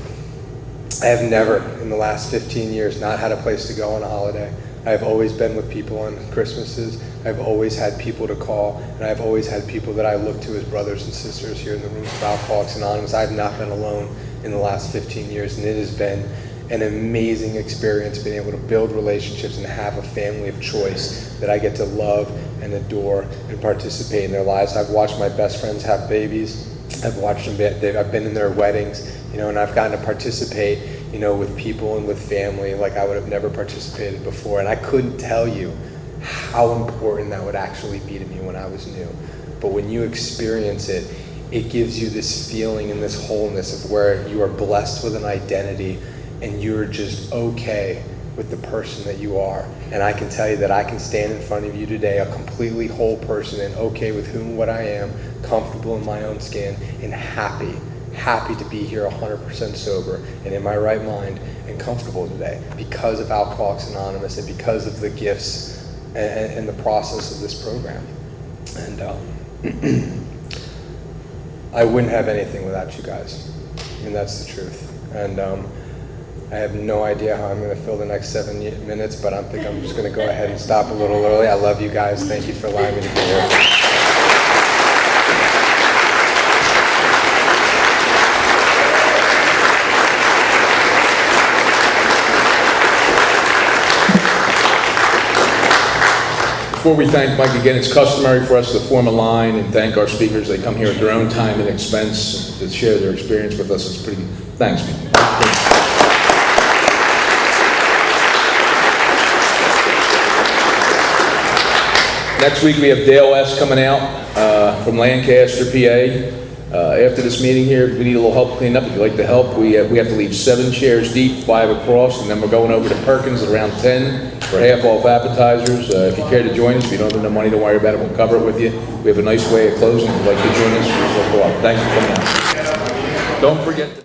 I have never, in the last 15 years, not had a place to go on a holiday. I've always been with people on Christmases. I've always had people to call, and I've always had people that I look to as brothers and sisters here in the room of Alcoholics Anonymous. I've not been alone in the last 15 years, and it has been an amazing experience being able to build relationships and have a family of choice that I get to love and adore and participate in their lives. I've watched my best friends have babies. I've watched them, I've been in their weddings, and I've gotten to participate, with people and with family like I would have never participated before. And I couldn't tell you how important that would actually be to me when I was new. But when you experience it, it gives you this feeling and this wholeness of where you are blessed with an identity and you're just okay with the person that you are. And I can tell you that I can stand in front of you today, a completely whole person and okay with what I am, comfortable in my own skin, and happy to be here 100% sober and in my right mind and comfortable today because of Alcoholics Anonymous and because of the gifts and the process of this program. And I wouldn't have anything without you guys. That's the truth. And I have no idea how I'm going to fill the next 7 minutes, but I think I'm just going to go ahead and stop a little early. I love you guys. Thank you for allowing me to be here. Before we thank Mike again, it's customary for us to form a line and thank our speakers. They come here at their own time and expense to share their experience with us. It's pretty. Thanks, man. Next week we have Dale S. coming out from Lancaster, PA. After this meeting here, we need a little help cleaning up. If you'd like to help, we have to leave 7 chairs deep, 5 across, and then we're going over to Perkins at around 10 for half off appetizers. If you care to join us, if you don't have enough money, don't worry about it. We'll cover it with you. We have a nice way of closing. If you'd like to join us, we'll go up. Thanks for coming out. Don't forget to